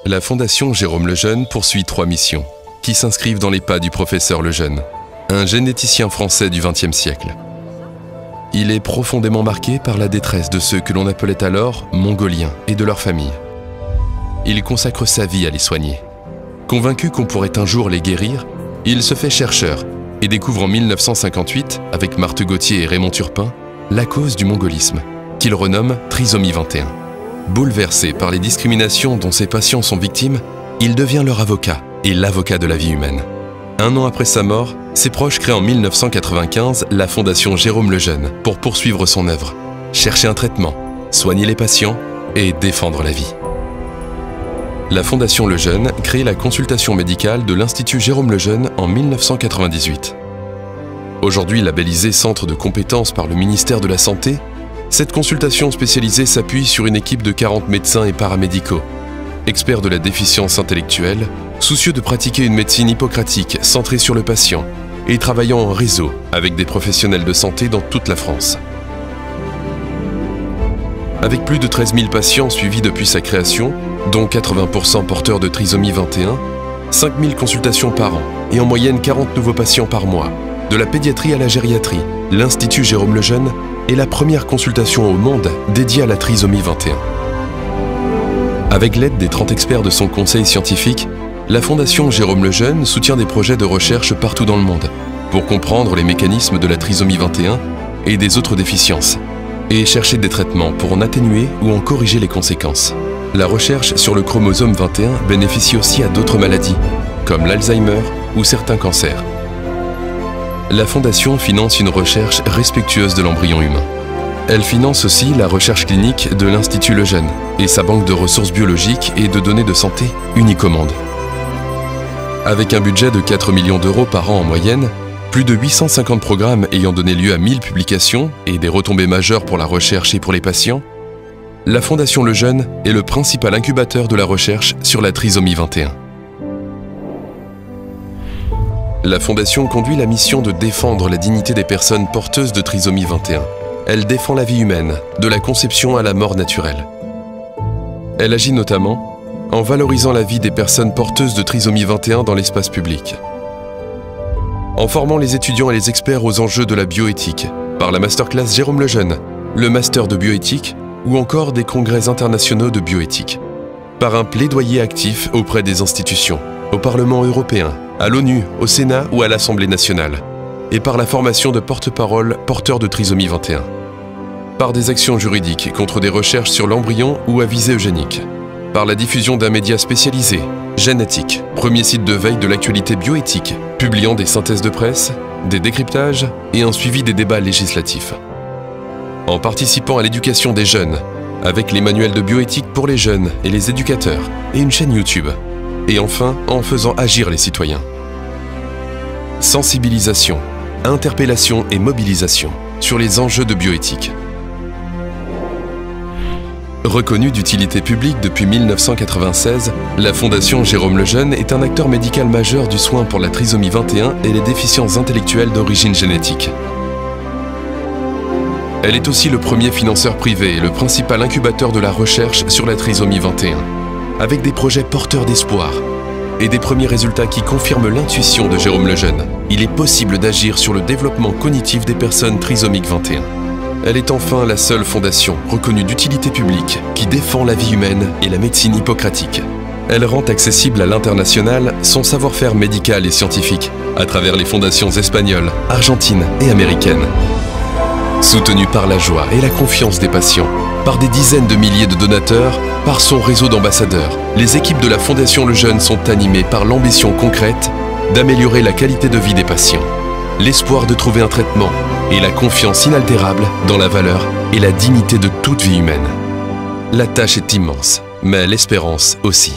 La Fondation Jérôme Lejeune poursuit 3 missions qui s'inscrivent dans les pas du professeur Lejeune, un généticien français du XXe siècle. Il est profondément marqué par la détresse de ceux que l'on appelait alors Mongoliens et de leurs familles. Il consacre sa vie à les soigner. Convaincu qu'on pourrait un jour les guérir, il se fait chercheur et découvre en 1958, avec Marthe Gauthier et Raymond Turpin, la cause du mongolisme, qu'il renomme trisomie 21. Bouleversé par les discriminations dont ses patients sont victimes, il devient leur avocat et l'avocat de la vie humaine. Un an après sa mort, ses proches créent en 1995 la Fondation Jérôme Lejeune pour poursuivre son œuvre, chercher un traitement, soigner les patients et défendre la vie. La Fondation Lejeune crée la consultation médicale de l'Institut Jérôme Lejeune en 1998. Aujourd'hui labellisée Centre de compétences par le ministère de la Santé, cette consultation spécialisée s'appuie sur une équipe de 40 médecins et paramédicaux, experts de la déficience intellectuelle, soucieux de pratiquer une médecine hippocratique centrée sur le patient et travaillant en réseau avec des professionnels de santé dans toute la France. Avec plus de 13 000 patients suivis depuis sa création, dont 80% porteurs de trisomie 21, 5 000 consultations par an et en moyenne 40 nouveaux patients par mois, de la pédiatrie à la gériatrie, l'Institut Jérôme Lejeune est la première consultation au monde dédiée à la trisomie 21. Avec l'aide des 30 experts de son conseil scientifique, la Fondation Jérôme Lejeune soutient des projets de recherche partout dans le monde pour comprendre les mécanismes de la trisomie 21 et des autres déficiences et chercher des traitements pour en atténuer ou en corriger les conséquences. La recherche sur le chromosome 21 bénéficie aussi à d'autres maladies, comme l'Alzheimer ou certains cancers. La Fondation finance une recherche respectueuse de l'embryon humain. Elle finance aussi la recherche clinique de l'Institut Lejeune et sa banque de ressources biologiques et de données de santé unique au monde. Avec un budget de 4 millions d'euros par an en moyenne, plus de 850 programmes ayant donné lieu à 1000 publications et des retombées majeures pour la recherche et pour les patients, la Fondation Lejeune est le principal incubateur de la recherche sur la trisomie 21. La Fondation conduit la mission de défendre la dignité des personnes porteuses de trisomie 21. Elle défend la vie humaine, de la conception à la mort naturelle. Elle agit notamment en valorisant la vie des personnes porteuses de trisomie 21 dans l'espace public, en formant les étudiants et les experts aux enjeux de la bioéthique, par la masterclass Jérôme Lejeune, le master de bioéthique ou encore des congrès internationaux de bioéthique, par un plaidoyer actif auprès des institutions, au Parlement européen, à l'ONU, au Sénat ou à l'Assemblée nationale, et par la formation de porte-parole porteurs de trisomie 21, par des actions juridiques contre des recherches sur l'embryon ou à visée eugénique, par la diffusion d'un média spécialisé, Génétique, premier site de veille de l'actualité bioéthique, publiant des synthèses de presse, des décryptages et un suivi des débats législatifs. En participant à l'éducation des jeunes, avec les manuels de bioéthique pour les jeunes et les éducateurs, et une chaîne YouTube. Et enfin, en faisant agir les citoyens. Sensibilisation, interpellation et mobilisation sur les enjeux de bioéthique. Reconnue d'utilité publique depuis 1996, la Fondation Jérôme Lejeune est un acteur médical majeur du soin pour la trisomie 21 et les déficiences intellectuelles d'origine génétique. Elle est aussi le premier financeur privé et le principal incubateur de la recherche sur la trisomie 21, avec des projets porteurs d'espoir et des premiers résultats qui confirment l'intuition de Jérôme Lejeune. Il est possible d'agir sur le développement cognitif des personnes trisomiques 21. Elle est enfin la seule fondation reconnue d'utilité publique qui défend la vie humaine et la médecine hippocratique. Elle rend accessible à l'international son savoir-faire médical et scientifique à travers les fondations espagnoles, argentines et américaines. Soutenue par la joie et la confiance des patients, par des dizaines de milliers de donateurs, par son réseau d'ambassadeurs, les équipes de la Fondation Lejeune sont animées par l'ambition concrète d'améliorer la qualité de vie des patients, l'espoir de trouver un traitement et la confiance inaltérable dans la valeur et la dignité de toute vie humaine. La tâche est immense, mais l'espérance aussi.